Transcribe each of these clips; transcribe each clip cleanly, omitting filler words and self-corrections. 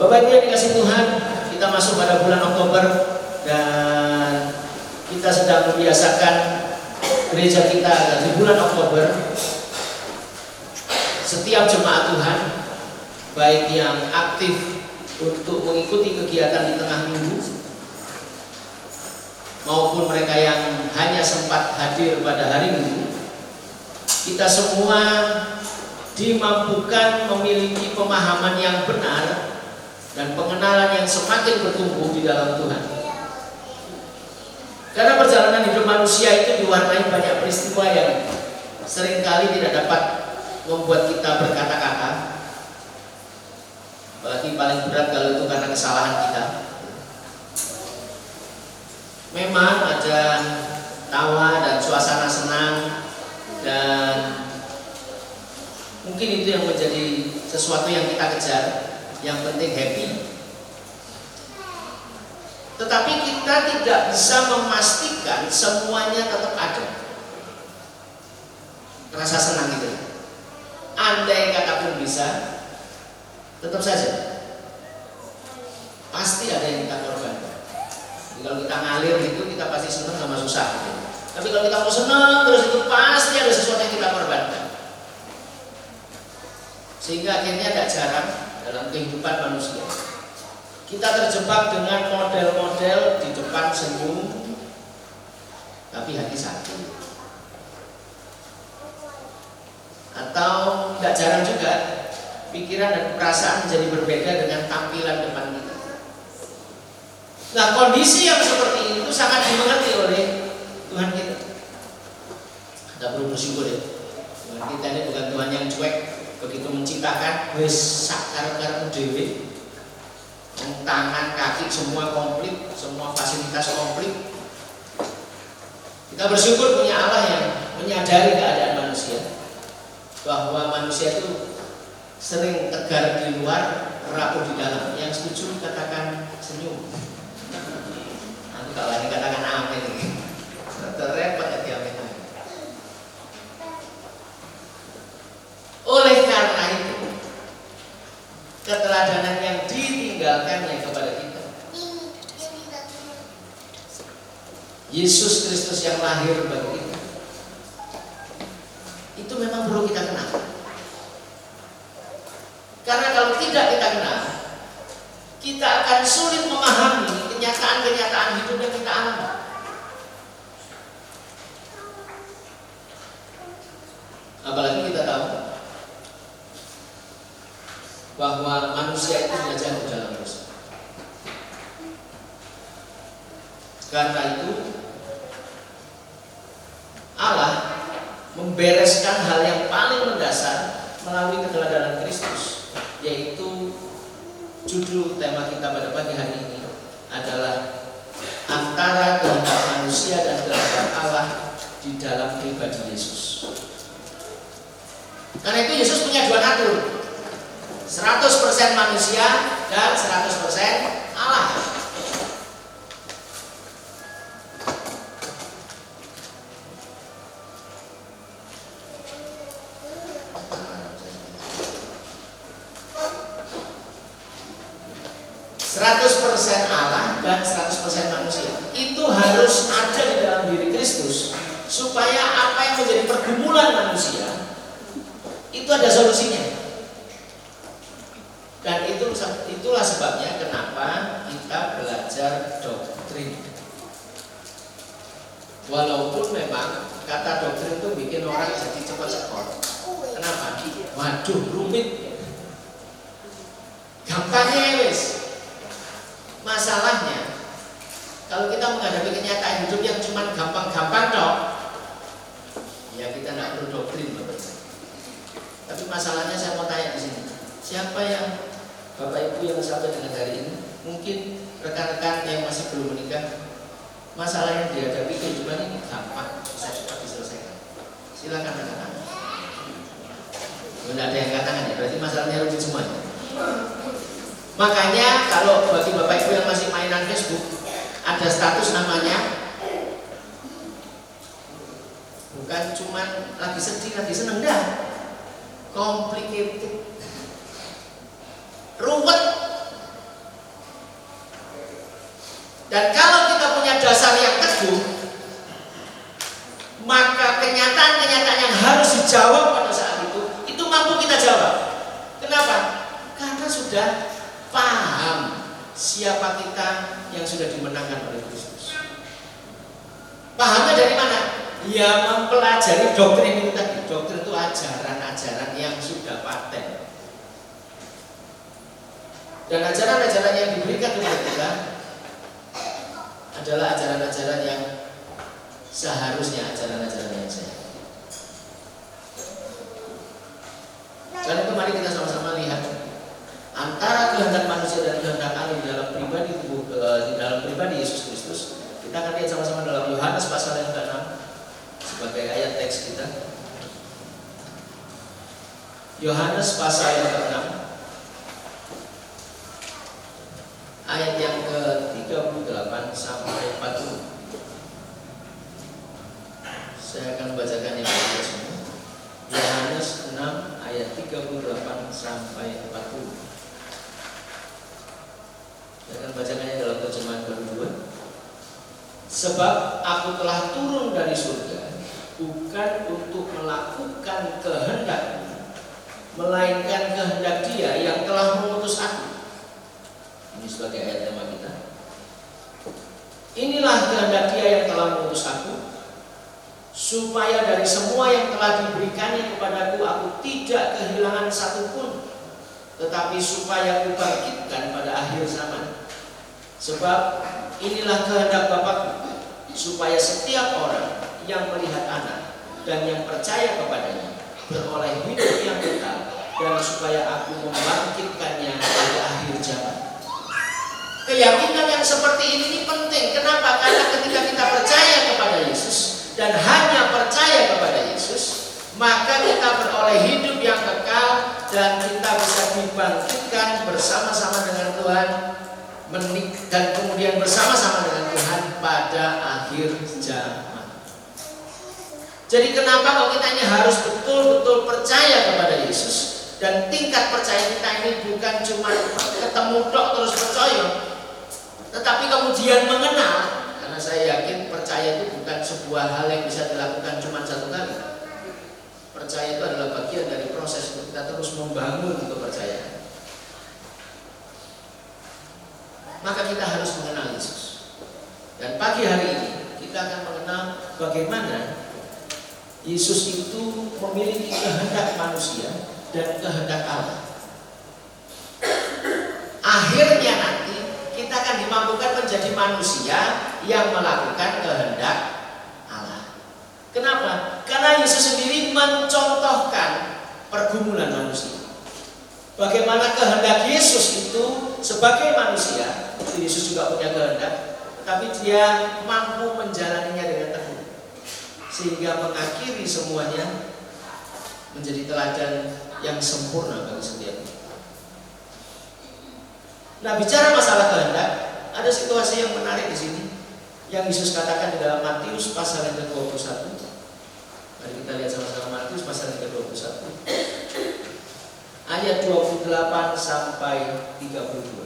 Bapak Ibu yang dikasih Tuhan, kita masuk pada bulan Oktober dan kita sedang membiasakan gereja kita agar di bulan Oktober setiap jemaat Tuhan, baik yang aktif untuk mengikuti kegiatan di tengah minggu maupun mereka yang hanya sempat hadir pada hari Minggu, kita semua dimampukan memiliki pemahaman yang benar dan pengenalan yang semakin bertumbuh di dalam Tuhan. Karena perjalanan hidup manusia itu diwarnai banyak peristiwa yang seringkali tidak dapat membuat kita berkata-kata. Apalagi paling berat kalau itu karena kesalahan kita. Memang ada tawa dan suasana senang, dan mungkin itu yang menjadi sesuatu yang kita kejar. Yang penting happy. Tetapi kita tidak bisa memastikan semuanya tetap ada. Rasa senang itu. Andai kata pun bisa, tetap saja pasti ada yang kita korbankan. Jadi kalau kita ngalir itu kita pasti senang sama susah. Tapi kalau kita mau senang terus itu pasti ada sesuatu yang kita korbankan. Sehingga akhirnya tidak jarang dalam kehidupan manusia kita terjebak dengan model-model di depan senyum tapi hati sakit. Atau tidak jarang juga pikiran dan perasaan menjadi berbeda dengan tampilan depan kita. Nah, kondisi yang seperti itu sangat dimengerti oleh Tuhan kita. Kita perlu bersyukur ya. Tuhan kita ini bukan Tuhan yang cuek. Begitu menciptakan wis sakar-karep dhewe, tangan kaki semua komplit, semua fasilitas komplit. Kita bersyukur punya Allah yang menyadari keadaan manusia, bahwa manusia itu sering tegar di luar, rapuh di dalam. Yang setuju katakan senyum. Nanti kalau ini katakan amin, terrepot ya amin. Oleh karena itu, keteladanan yang ditinggalkannya kepada kita, Yesus Kristus yang lahir bagi kita, itu memang perlu kita kenal. Karena kalau tidak kita kenal, kita akan sulit memahami kenyataan-kenyataan hidup yang kita alami. Apalagi kita tahu bahwa manusia itu sudah jatuh dalam dosa. Karena itu Allah membereskan hal yang paling mendasar melalui keteladanan Kristus, yaitu judul tema kita pada pagi hari ini adalah antara kehendak manusia dan kehendak Allah di dalam pribadi Yesus. Karena itu Yesus punya dua natur, 100% manusia dan 100% Allah. Allah dan 100% manusia. Itu harus ada di dalam diri Kristus supaya apa yang menjadi pergumulan manusia itu ada solusinya. Dan itulah sebabnya kenapa kita belajar doktrin. Walaupun memang kata doktrin itu bikin orang jadi cepat sekor. Kenapa? Waduh, rumit. Gampangnya wis. Masalahnya kalau kita menghadapi kenyataan hidup yang cuma gampang-gampang dong, ya kita tidak perlu doktrin, Bapak. Tapi masalahnya saya mau tanya di sini, siapa yang Bapak Ibu yang sampai dengan hari ini, mungkin rekan-rekan yang masih belum menikah, masalah yang dihadapi kehidupan ini gampang, bisa cepat diselesaikan. Silakan rekan-rekan. Tidak ada yang katakan ya, berarti masalahnya rumit semuanya. Makanya kalau bagi Bapak Ibu yang masih mainan Facebook, ada status namanya bukan cuma lagi sedih, lagi seneng, dah complicated, ruwet. Dan kalau kita punya dasar yang teguh, maka kenyataan-kenyataan yang harus dijawab pada saat itu mampu kita jawab. Kenapa? Karena sudah paham siapa kita yang sudah dimenangkan oleh Kristus. Pahamnya dari mana? Ya mempelajari doktrin itu tadi. Doktrin itu ajaran-ajaran yang sudah paten. Dan ajaran-ajaran yang diberikan kepada kita adalah ajaran-ajaran yang seharusnya ajaran-ajaran yang sehat. Karena itu mari kita sama-sama lihat antara kehendak manusia dan kehendak Allah di dalam pribadi Yesus Kristus. Kita akan lihat sama-sama dalam Yohanes pasal yang ke-6 sebagai ayat teks kita. Yohanes pasal yang ke-6 ayat yang ke-38 sampai 40. Saya akan bacakan yang kita semua. Yohanes 6 ayat 38 sampai 40. Saya akan bacakannya dalam terjemahan baru 2. Sebab aku telah turun dari surga bukan untuk melakukan kehendakmu, melainkan kehendak Dia yang telah mengutus aku. Ini sebagai ayat tema kita. Inilah kehendak Dia yang telah mengutus aku, supaya dari semua yang telah diberikannya kepadaku aku tidak kehilangan satupun, tetapi supaya aku bangkitkan pada akhir zaman. Sebab inilah kehendak Bapa, supaya setiap orang yang melihat Anak dan yang percaya kepadanya beroleh hidup yang kekal, dan supaya aku membangkitkannya pada akhir zaman. Keyakinan yang seperti ini penting. Kenapa? Karena ketika kita percaya kepada Yesus dan hanya percaya kepada Yesus, maka kita beroleh hidup yang kekal dan kita bisa dibangkitkan bersama-sama dengan Tuhan, dan kemudian bersama-sama dengan Tuhan pada akhir zaman. Jadi kenapa kalau kita ini harus betul-betul percaya kepada Yesus, dan tingkat percaya kita ini bukan cuma ketemu tok terus percaya, tetapi kemudian mengenal. Karena saya yakin percaya itu bukan sebuah hal yang bisa dilakukan cuma satu kali. Percaya itu adalah bagian dari proses untuk kita terus membangun kepercayaan. Maka kita harus mengenal Yesus. Dan pagi hari ini kita akan mengenal bagaimana Yesus itu memiliki kehendak manusia dan kehendak Allah. Akhirnya nanti kita akan dimampukan menjadi manusia yang melakukan kehendak Allah. Kenapa? Karena Yesus sendiri mencontohkan pergumulan manusia. Bagaimana kehendak Yesus itu sebagai manusia, Yesus juga punya kehendak, tapi Dia mampu menjalaninya dengan teguh, sehingga mengakhiri semuanya menjadi teladan yang sempurna bagi setiap kita. Nah, bicara masalah kehendak, ada situasi yang menarik di sini yang Yesus katakan di dalam Matius pasal yang ke-21. Mari kita lihat sama-sama Matius pasal yang ke-21 ayat 28 sampai 32.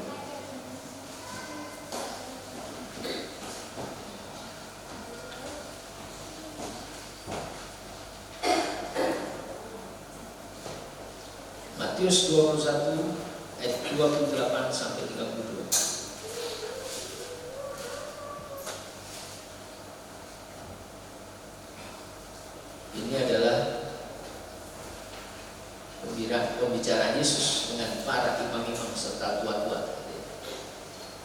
Matius 21 ayat 28 sampai 32. Ini adalah pembicaraan Yesus dengan para imam-imam serta tua-tua.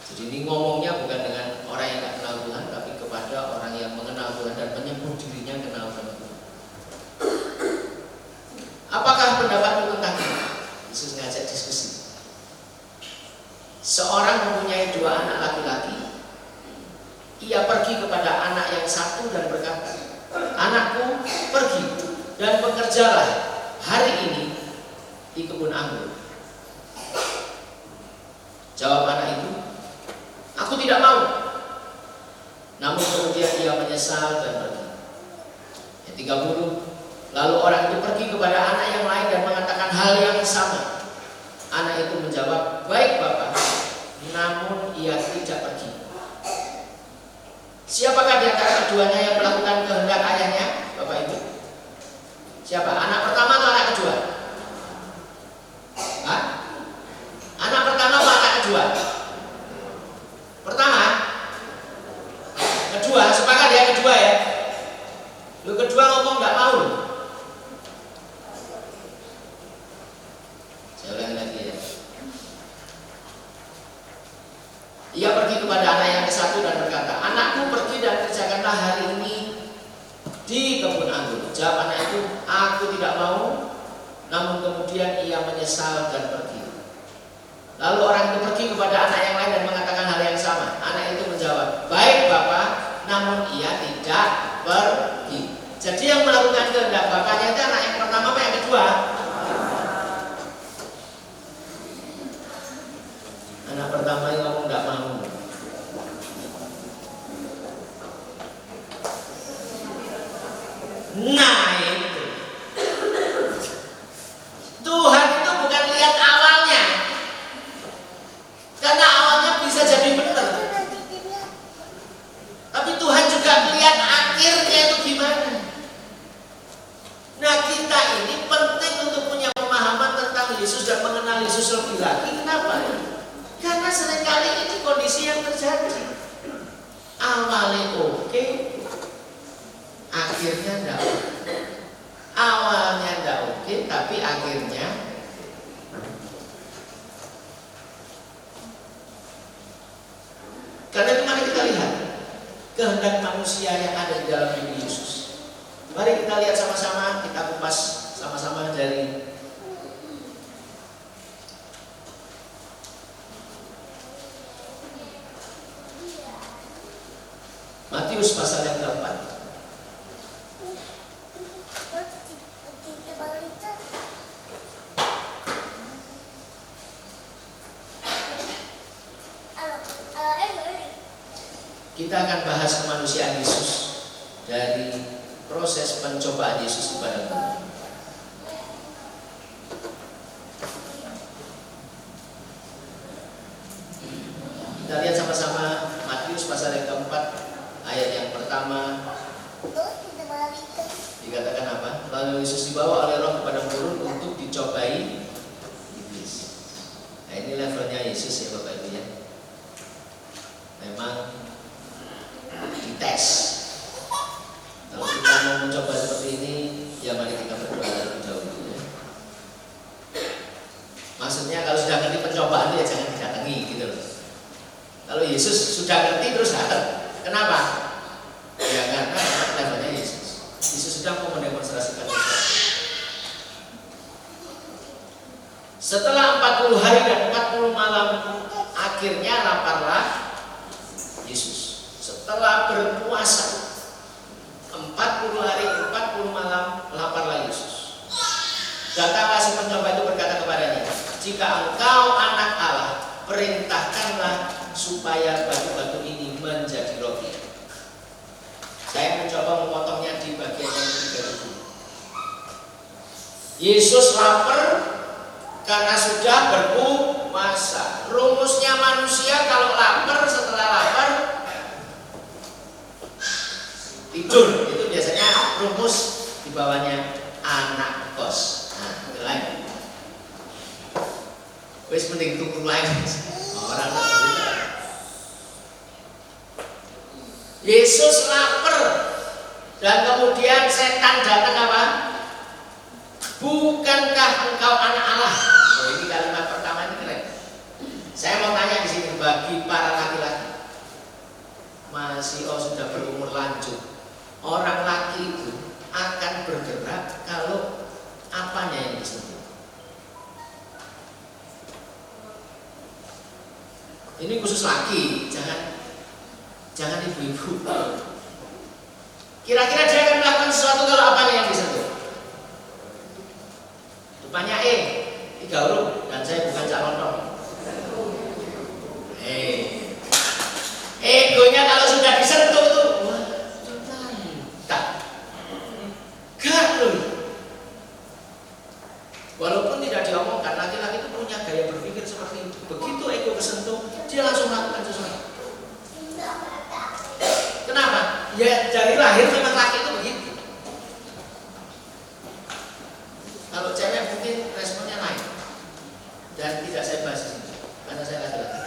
Jadi ini ngomongnya bukan dengan orang yang tidak kenal Tuhan, tapi kepada orang yang mengenal Tuhan dan menyebut dirinya kenal Tuhan. Apakah pendapatmu tentang ini? Yesus ngajak diskusi. Seorang mempunyai 2 anak laki-laki. Ia pergi kepada anak yang satu dan berkata, "Anakku, pergi dan bekerjalah hari ini di kebun anggur." Jawab anak itu, "Aku tidak mau." Namun kemudian ia menyesal dan pergi. Yang 30, lalu orang itu pergi kepada anak yang lain dan mengatakan hal yang sama. Anak itu menjawab, "Baik Bapak," namun ia tidak pergi. Siapakah di antara keduanya yang melakukan kehendak ayahnya, Bapak Ibu? Siapa? Anak pertama atau anak kedua? Hah? Anak pertama atau anak kedua? Pertama? Kedua, sepakat ya kedua ya? Lu kedua ngomong nggak mau. Saya ulangi lagi ya. Ia pergi kepada anak yang ke-1 dan berkata, anakku pergi dan kerjakanlah hari ini di kebun anggur. Jawab anak itu, aku tidak mau. Namun kemudian ia menyesal dan pergi. Lalu orang itu pergi kepada anak yang lain dan mengatakan hal yang sama. Anak itu menjawab, baik Bapak, namun ia tidak pergi. Jadi yang melakukan kehendak bapaknya itu anak yang pertama apa yang kedua? Anak pertama yang ngomong nggak mau. Nah itu Tuhan itu bukan lihat awalnya, karena awalnya bisa jadi benar, tapi Tuhan juga melihat akhirnya itu gimana. Nah kita ini penting untuk punya pemahaman tentang Yesus dan mengenal Yesus lebih lagi. Kenapa? Karena seringkali ini kondisi yang terjadi. Awalnya oke, akhirnya enggak oke. Awalnya enggak oke, tapi akhirnya karena itu mari kita lihat kehendak manusia yang ada di dalam diri Yesus. Mari kita lihat sama-sama, kita kupas sama-sama dari Matius pasal yang keempat. Kita akan bahas kemanusiaan Yesus dari proses pencobaan Yesus di padang gurun. Kita lihat sama-sama Matius pasal yang keempat, ayat yang pertama. Dikatakan apa? Lalu Yesus dibawa oleh Roh ke padang gurun untuk dicobai iblis. Nah ini levelnya Yesus ya Bapak Ibu ya. Memang dites. Kalau kita mau mencoba seperti ini, ya mari kita berdoa terlebih dahulu ya. Maksudnya kalau sudah ngerti pencobaan ya jangan didatangi gitu loh. Kalau Yesus sudah ngerti terus datang. Kenapa? Ya karena levelnya Yesus. Yesus sedang mau mendemonstrasikan sesuatu. Setelah 40 hari dan 40 malam, akhirnya laparlah Yesus. Setelah berpuasa 40 hari 40 malam, laparlah Yesus. Datanglah si pencoba itu berkata kepadanya, jika engkau anak Allah, perintahkanlah supaya batu-batu ini menjadi roti. Saya mencoba memotongnya di bagian yang ketiga dulu. Yesus lapar karena sudah berpuasa. Rumusnya manusia kalau lapar, setelah lapar tidur. Itu biasanya rumus di bawahnya anak kos. Nah, itu lain. Wes mending tukur lain. Orang Yesus lapar dan kemudian setan datang apa? Bukankah engkau anak Allah? Oh, ini kalimat pertama ini keren. Saya mau tanya di sini bagi para laki-laki, masih sudah berumur lanjut, orang laki itu akan bergerak kalau apanya yang disentuh. Ini khusus laki, jangan ibu-ibu. Kira-kira dia akan melakukan sesuatu kalau apanya yang disentuh? Rupanya tiga huruf, dan saya bukan cak lontong. Egonya kalau sudah disentuh tuh, wah, gak loh. Walaupun tidak diomongkan, laki-laki itu punya gaya berpikir seperti itu. Begitu ego kesentuh, dia langsung melakukan sesuatu. Kenapa? dan tidak saya bahas di sini karena saya laki-laki.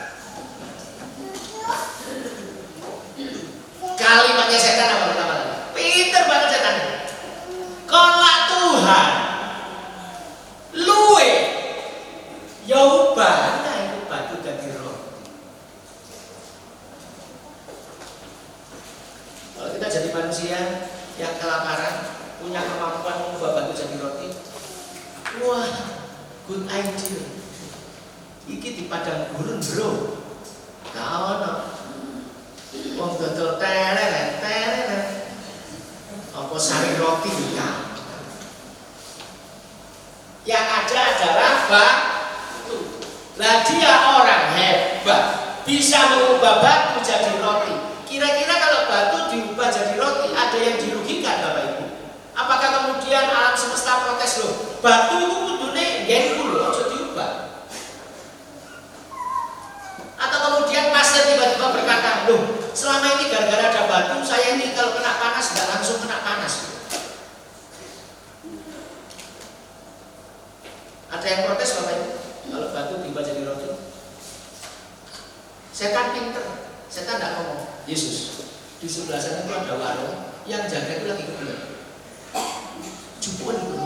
Kalimatnya setan apa pertama kali? Pinter banget setan. Kolak Tuhan, luwe, ya ubahnya itu batu jadi roti. Kalau kita jadi manusia yang kelaparan, punya kemampuan mengubah batu jadi roti, wah, good idea. Iki di padang gurun bro, kau no, wong dodol tereret, apa sari roti ya? Yang ada adalah batu. Lah dia orang hebat, bisa mengubah batu jadi roti. Kira-kira kalau batu diubah jadi roti, ada yang dirugikan Bapak Ibu? Apakah kemudian alam semesta protes loh? Batu itu kudune yen kulo aja diubah. Atau kemudian pasien tiba-tiba berkata, loh selama ini gara-gara ada batu, saya ini kalau kena panas nggak langsung kena panas. Ada yang protes Bapak Ibu kalau batu diubah jadi roti? Setan pinter, setan nggak ngomong. Yesus, di sebelah sana itu ada warung yang jaga itu lagi kebelet. Jupun itu.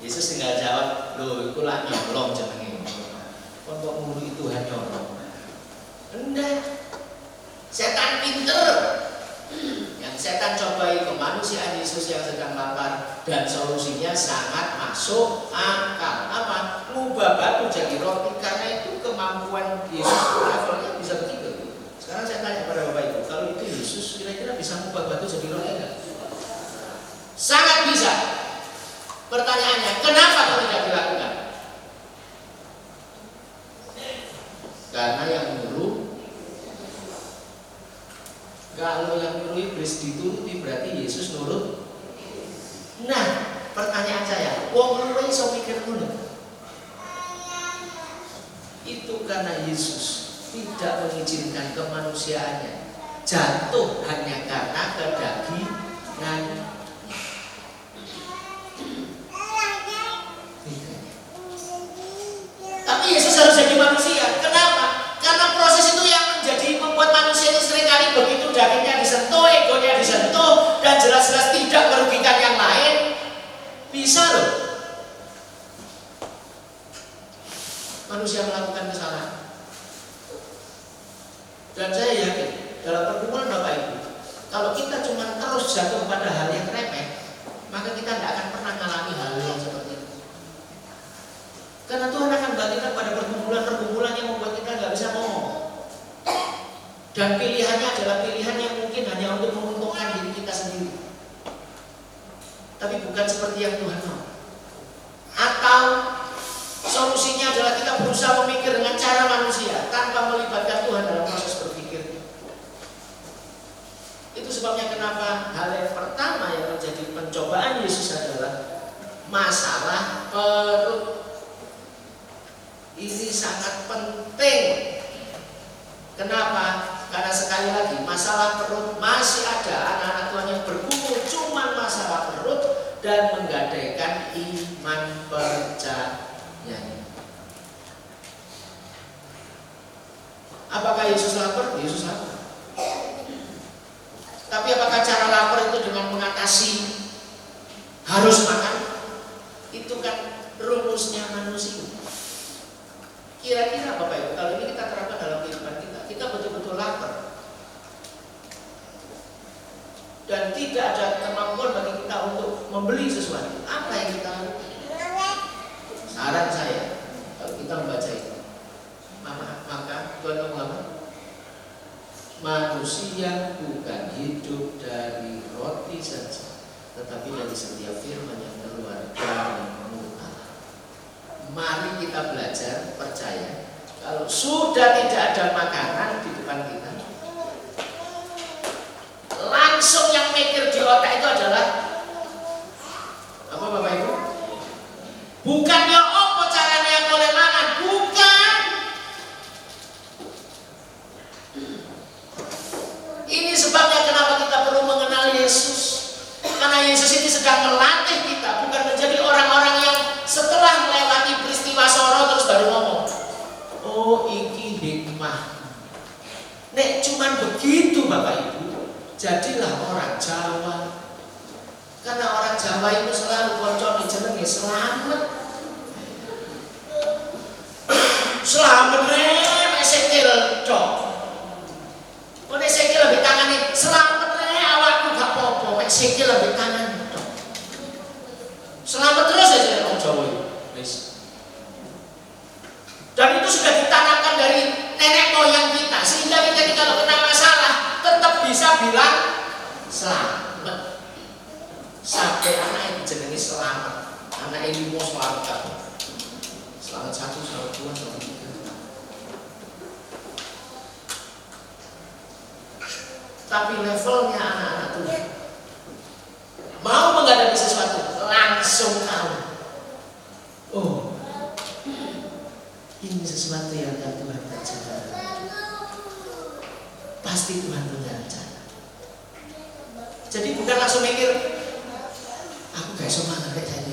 Yesus tinggal jawab, loh itu lah nyolong jenenge. Kon kok ngurui Tuhan nyolong. Enggak. Setan pinter. Yang setan cobai kemanusiaan Yesus yang sedang lapar, dan solusinya sangat masuk akal. Apa? Mengubah batu jadi roti, karena itu kemampuan Yesus levelnya bisa begitu. Sekarang saya tanya pada Bapak Ibu, kalau itu Yesus kira-kira bisa mengubah batu jadi roti enggak? Sangat bisa. Pertanyaannya, kenapa kok tidak dilakukan? Karena yang nyuruh, kalau yang nyuruh iblis dituruti berarti Yesus nurut. Nah, pertanyaan saya, wong luwe iso mikir ngono? Itu karena Yesus tidak mengizinkan kemanusiaannya jatuh hanya karena kedagingan. Tapi Yesus harus jadi manusia. Kenapa? Karena proses itu yang menjadi membuat manusia ini seringkali begitu dagingnya disentuh, egonya disentuh, dan jelas-jelas tidak merugikan yang lain. Bisa loh manusia melakukan kesalahan. Dan saya yakin dalam perkumpulan Bapak Ibu, kalau kita cuma terus jatuh pada hal yang remeh, maka kita tidak akan pernah mengalami hal yang seperti itu. Karena Tuhan akan bagikan pada perkumpulan-perkumpulan yang membuat kita nggak bisa ngomong. Dan pilihannya adalah pilihan yang mungkin hanya untuk menguntungkan diri kita sendiri, tapi bukan seperti yang Tuhan mau. Atau solusinya adalah kita berusaha memikir dengan cara manusia tanpa melibatkan Tuhan dalam proses berpikir. Itu sebabnya kenapa hal yang pertama yang menjadi pencobaan Yesus adalah masalah perut. Ini sangat penting. Kenapa? Karena sekali lagi masalah perut masih ada anak-anak Tuhan yang bergumul cuma masalah perut dan menggadaikan iman percaya. Apakah Yesus lapar? Yesus lapar. Tapi apakah cara lapar itu dengan mengatasi harus makan? Itu kan rumusnya manusia. Kira-kira Bapak Ibu, kalau ini kita terapkan dalam kehidupan kita betul-betul lapar dan tidak ada kemampuan bagi kita untuk membeli sesuatu. Apa yang kita lakukan? Saran saya, kalau kita membaca itu, maka Tuhan ngomong apa? Manusia bukan hidup dari roti saja, tetapi dari setiap firman yang keluar dari mulut Allah. Mari kita belajar percaya. Kalau sudah tidak ada makanan di depan kita, langsung yang mikir di otak itu adalah apa Bapak Ibu? Bukan ya apa caranya yang boleh makan, bukan. Ini sebabnya kenapa kita perlu mengenal Yesus. Karena Yesus ini sedang melatih kita bukan menjadi Jawa itu selalu koncone jenenge selamat. Selamat nek sikil cok. Nek sikil lebih tangane selamat nek awakku gak apa-apa, nek sikil lebih tangan cok. Selamat terus aja orang Jawa itu. Wis. Dan itu sudah ditanamkan dari nenek moyang kita, sehingga kita kalau kena masalah tetap bisa bilang selamat. Sampai anak yang jenenge selamat, anak yang mau selamat, selamat 1, selamat 2, selamat 3. Tapi levelnya anak-anak Tuhan mau menghadapi sesuatu langsung tahu, oh ini sesuatu yang akan Tuhan kerjakan. Pasti Tuhan punya rencana. Jadi bukan langsung mikir, aku gak iso mangan kayak saya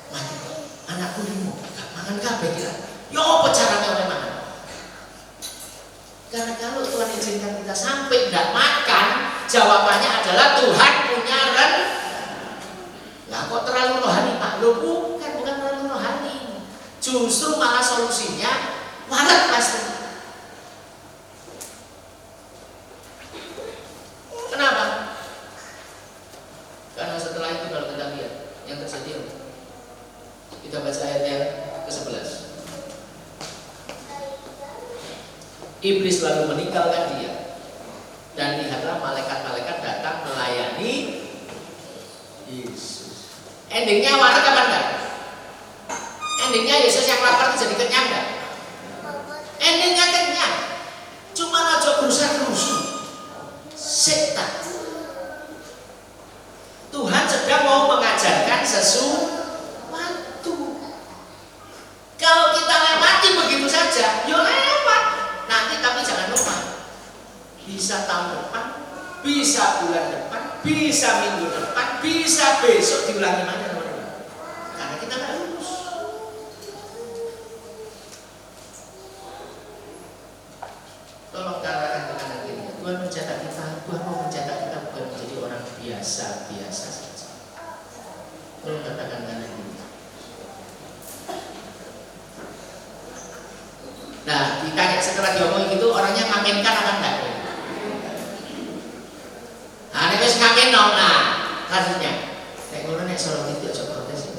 mati. Anakku limo, gak mangan kabeh kira. Yo apa caranya oleh mangan? Karena kalau Tuhan izinkan kita sampai gak makan, jawabannya adalah Tuhan punya rencana. Lah kok terlalu rohani Pak? Loh bukan terlalu rohani. Justru malah solusinya walet pasti. Kenapa? Karena setelah itu kalau kita lihat yang terjadi, kita baca ayat yang ke-11. Iblis lalu meninggalkan dia, dan lihatlah malaikat-malaikat datang melayani Yesus. Endingnya warak apa enggak? Endingnya Yesus yang lapar itu jadi kenyang enggak? Endingnya kenyang. Cuma aja berusaha-berusaha. Setan. Tuhan sedang mau mengajarkan sesuatu. Kalau kita lewati begitu saja, yo lewat. Nanti tapi jangan lupa, bisa tahun depan, bisa bulan depan, bisa minggu depan, bisa besok diulangi lagi teman-teman. Karena kita nggak lulus. Tolong katakan kepada diri, Tuhan mencetak kita, Tuhan mau mencetak kita bukan menjadi orang biasa-biasa saja. Tolong katakan kepada diri. Nah, ditanya setelah diomongin gitu, orangnya ngamenkan apa enggak? Nah, ini wis ngamen dong, nah, maksudnya nek ngono nek salah itu aja protes.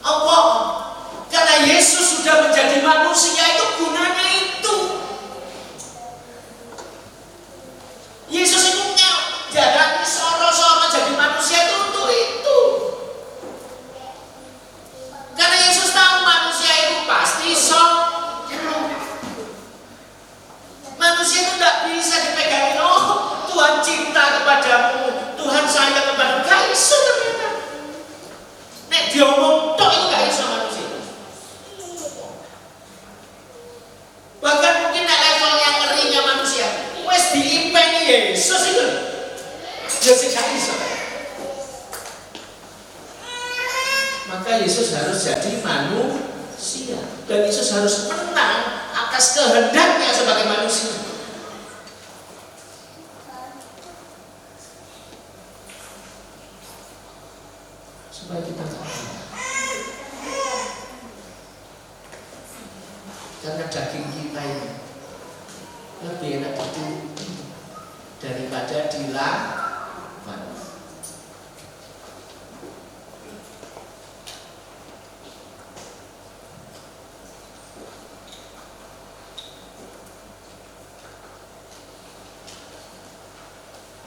Apa? Karena Yesus sudah menjadi manusia, itu gunanya itu. Yesus itu jadi soro-soro jadi manusia itu untuk itu. Karena Yesus tahu manusia itu pasti manusia itu tidak bisa dipegangin. Oh, Tuhan cinta kepadamu, Tuhan sayang kepadamu. Gak bisa ternyata. Nek diomong tok itu gak bisa manusia. Bahkan mungkin nek levelnya ngerinya manusia, wes diimpeni Yesus itu. Jadi gak bisa. Maka Yesus harus jadi manusia, dan Yesus harus menang atas kehendaknya sebagai manusia. Supaya kita tahu, karena daging kita ini lebih enak dituruti daripada dilawan.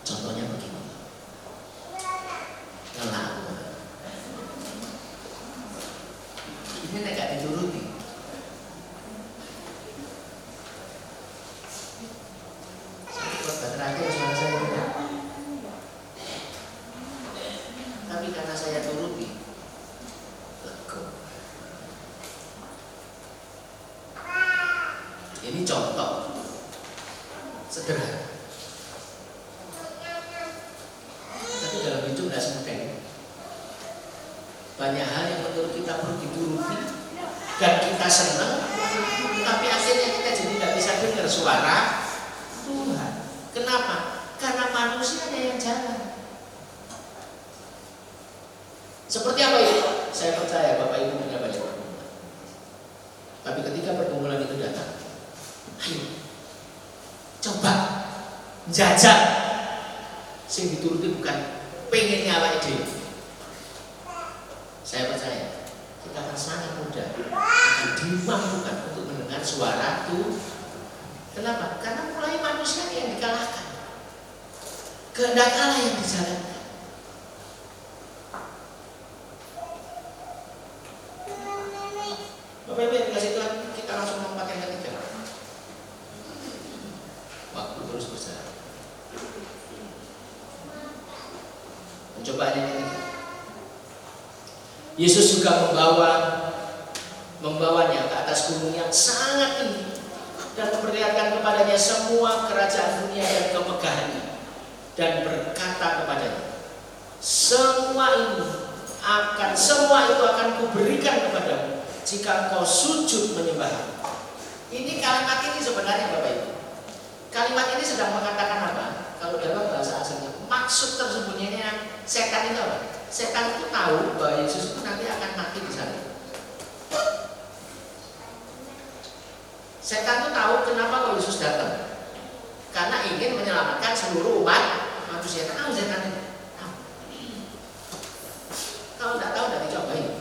Contohnya begini, lelah aku, ini nek gak dituruti, khotbah terakhir suara saya tidak, tapi karena saya turuti, lega. Ini contoh sederhana. Dalam hidup tidak semudah ini. Banyak hal yang menurut kita perlu dituruti dan kita senang, tapi akhirnya kita jadi tidak bisa dengar suara Tuhan. Kenapa? Karena manusianya yang jalan. Seperti apa itu? Saya percaya Bapak Ibu punya banyak pergumulan. Tapi ketika pergumulan itu datang, ayo coba jajal. Sing dituruti bukan pengennya awake dhewe. Saya percaya kita akan sangat mudah akan dimampukan untuk mendengar suara Tuhan. Kenapa? Karena mulai manusia yang dikalahkan, kehendak Allah yang dijalankan. Bapak Ibu yang dikasih Tuhan, kita langsung lompat yang ketiga. Waktu terus berjalan. Pencobaan yang ketiga. Yesus juga membawanya ke atas gunung yang sangat tinggi dan memperlihatkan kepadanya semua kerajaan dunia dan kemegahannya, dan berkata kepadanya, semua itu akan kuberikan kepadamu jika engkau sujud menyembah. Ini kalimat ini sebenarnya Bapak Ibu, kalimat ini sedang mengatakan apa? Kalau dalam bahasa aslinya, maksud tersembunyinya setan itu apa? Setan itu tahu bahwa Yesus itu nanti akan mati di sana. Setan itu tahu kenapa kalau Yesus datang, karena ingin menyelamatkan seluruh umat manusia. Tahu setan itu? Tahu. Kalau tidak tahu, tidak dicobain.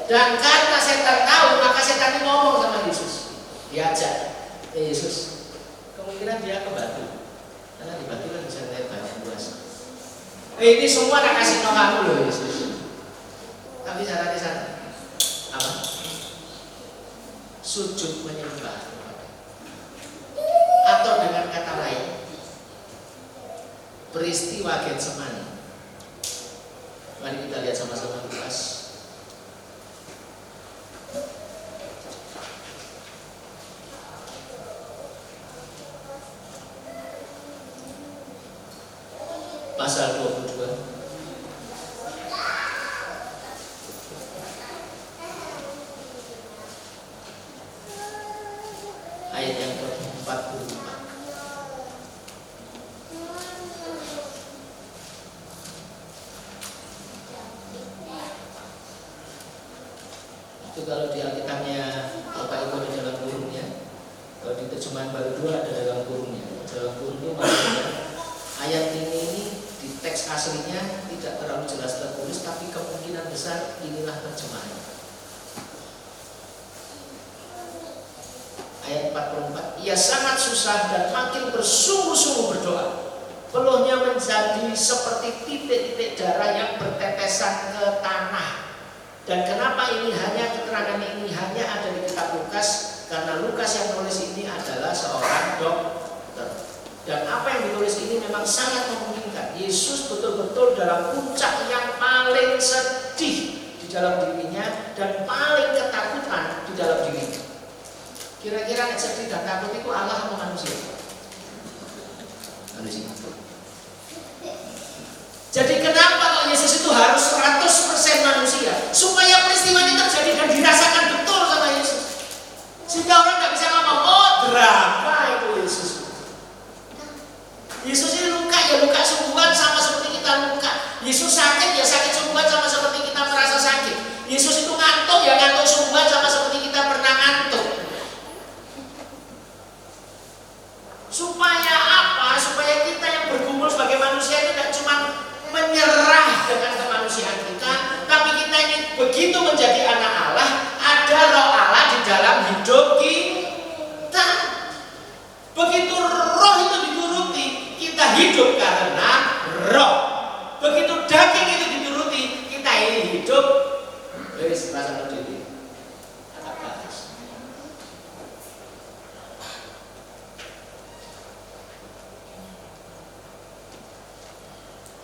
Dan karena setan tahu, maka setan itu ngomong sama Yesus, diajak, Yesus, kemungkinan dia ke batu, karena di batu kan bisa lihat banyak luas. Ini semua tak kasih tahu kamu loh Yesus. Tapi syaratnya satu, apa? Sujud menyembah. Atau dengan kata lain, peristiwa Getsemani. Mari kita lihat sama-sama Lukas. Pasal 22. Ayat yang ke-44. Itu kalau di Alkitabnya Bapak Ibu ada dalam kurungnya. Kalau di terjemahan baru 2 ada dalam kurungnya. Dalam kurung itu maksudnya ayat ini di teks aslinya tidak terlalu jelas tertulis, tapi kemungkinan besar inilah terjemahannya. Ayat 44, ia sangat susah dan makin bersungguh-sungguh berdoa. Peluhnya menjadi seperti titik-titik darah yang bertetesan ke tanah. Dan kenapa keterangan ini hanya ada di kitab Lukas? Karena Lukas yang nulis ini adalah seorang dokter. Dan apa yang ditulis ini memang sangat memungkinkan Yesus betul-betul dalam puncak yang paling sedih di dalam dirinya dan paling ketakutan di dalam dirinya. Kira-kira yang sedih dan takut itu Allah atau manusia? Manusia. Jadi kenapa kok Yesus itu harus 100% manusia? Supaya peristiwa ini terjadi dan dirasakan betul sama Yesus. Sehingga orang gak bisa ngomong, oh drama itu Yesus. Yesus ini luka, ya luka sungguhan sama seperti kita luka. Yesus sakit, ya sakit sungguhan sama seperti kita merasa sakit. Yesus itu ngantuk, ya ngantuk sungguhan sama seperti kita pernah ngantuk. Supaya apa? Supaya kita yang bergumul sebagai manusia itu tidak cuma menyerah dengan kemanusiaan kita, tapi kita ini begitu menjadi anak Allah, ada roh Allah di dalam hidup kita. Begitu roh itu dituruti, kita hidup karena roh. Begitu daging itu dituruti, kita ini hidup. Wis rasa diri.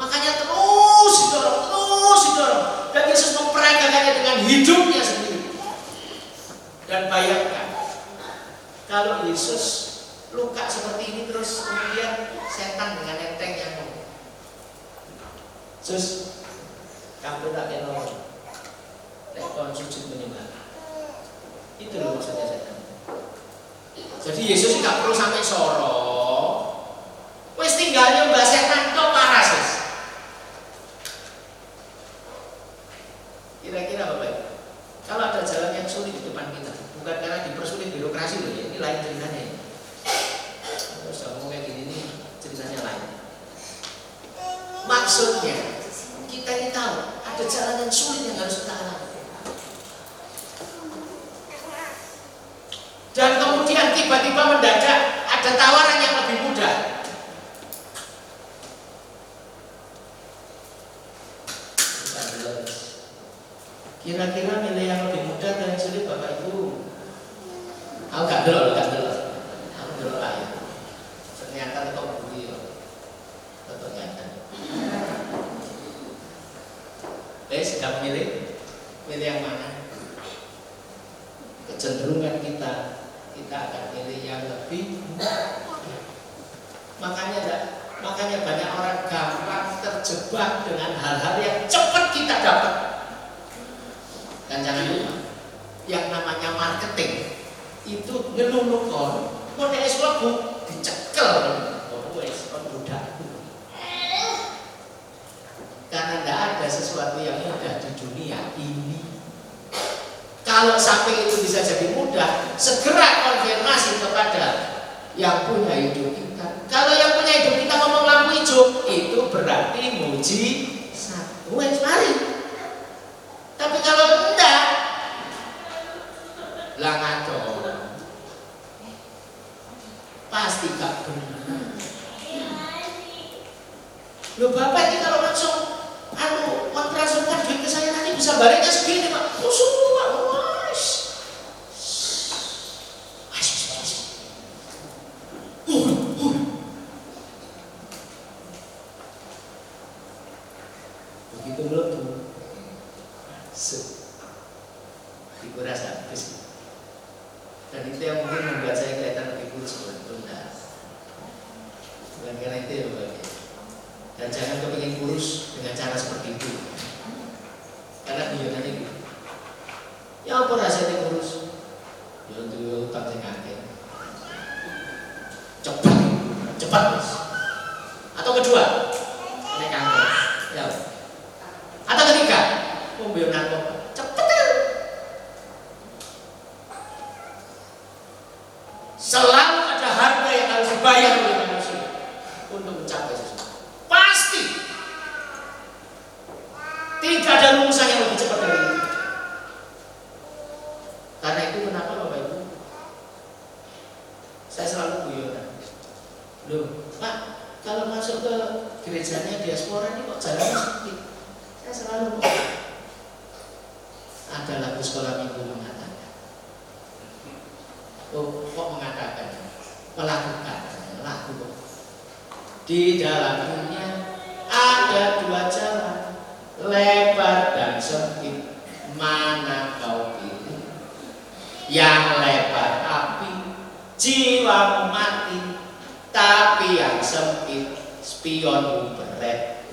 Makanya terus didorong. Dan Yesus memperagakannya dengan hidupnya sendiri. Dan bayangkan, kalau Yesus luka seperti ini terus kemudian setan dengan entengnya ngomong, Sus, kamu tak kenal, lekon sujud menyembah. Itu loh maksudnya setan. Jadi Yesus nggak perlu sampai sorong. Wes tinggal nyembah setan kok parasis. Maksudnya kita ini tahu ada jalan yang sulit yang harus kita alami. Dan kemudian tiba-tiba mendadak ada tawaran yang lebih mudah. Kira-kira milih yang lebih mudah dan yang sulit Bapak Ibu? Aku gak delok. Aku delok aja. Ternyata kok buri ya. Ternyata. Sedang milih yang mana? Kecenderungan kita akan milih yang lebih mudah. Makanya banyak orang gampang terjebak dengan hal-hal yang cepat kita dapat. Dan jangan lupa, yang namanya marketing itu ngelulukon, mau nek sekolah dicekel, wes budak. Karena tidak ada sesuatu yang mudah di dunia ini. Kalau sampai itu bisa jadi mudah, segera konfirmasi kepada yang punya hidup kita. Kalau yang punya hidup kita ngomong lampu hijau, itu berarti mujizat. Wes mari. Tapi kalau enggak, lah ngaco. Pasti gak benar. Loh Bapak ini kalau langsung mentransferkan duit ke saya nanti bisa baliknya segini Pak. Semua begitu meletup. Ibu rasa habis. Dan itu yang mungkin membuat saya kelihatan lebih kurus. Bukan karena itu ya Bapak. Dan jangan kepingin kurus dengan cara seperti itu. Karena guyonannya gitu. Ya apa rasanya kurus? Ya untuk utang sing akeh. Cepat Mas. Atau kedua, naik kanker. Ya. Atau ketiga, mobil narkoba. Cepat. Selalu ada harga yang harus dibayar oleh manusia untuk mencapai sesuatu. Pasti tidak ada rumusan yang lebih cepat dari itu. Karena itu kenapa Bapak Ibu, saya selalu guyonan. Loh Pak, kalau masuk ke gerejanya diaspora ini kok jalannya sempit? Saya selalu ada lagu sekolah minggu mengatakan. Oh, kok mengatakan? Melakukan lagu. Di dalam dunia ada dua jalan, lebar dan sempit. Mana kau pilih? Yang lebar api, jiwamu mati. Tapi yang sempit, spionmu berat.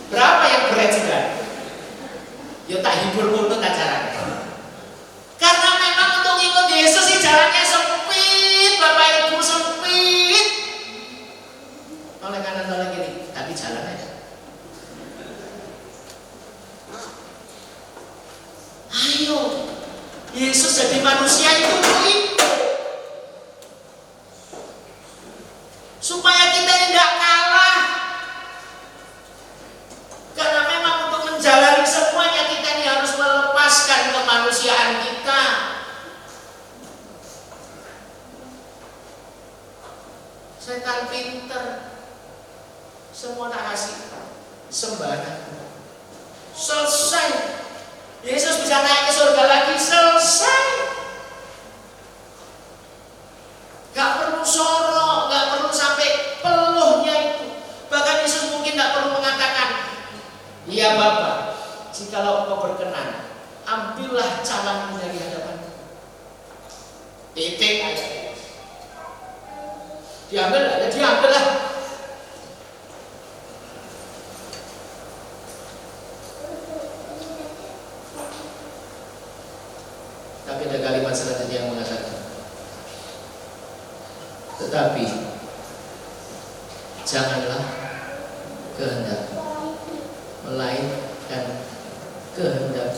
Berapa yang berat juga? Ya tak hibur untuk acara. Karena memang untuk ikut Yesus sih jalannya sempit, Bapak Ibu, sempit. Oleh kanan oleh kiri, tapi jalannya. Ayo, Yesus jadi manusia itu supaya kita tidak kalah. Karena memang untuk menjalani semuanya kita ini harus melepaskan kemanusiaan kita. Setan pinter, semua tak kasih sembarang. Selesai. Yesus bisa naik ke surga lagi, selesai. Gak perlu sorok, gak perlu sampai peluhnya itu. Bahkan Yesus mungkin gak perlu mengatakan, iya Bapak, jikalau Engkau berkenan, ambillah calanmu dari hadapanku. Titik aja. Diambil lah, diambil lah. Tapi ada kalimat selanjutnya yang mengatakan, tetapi janganlah kehendak melainkan kehendak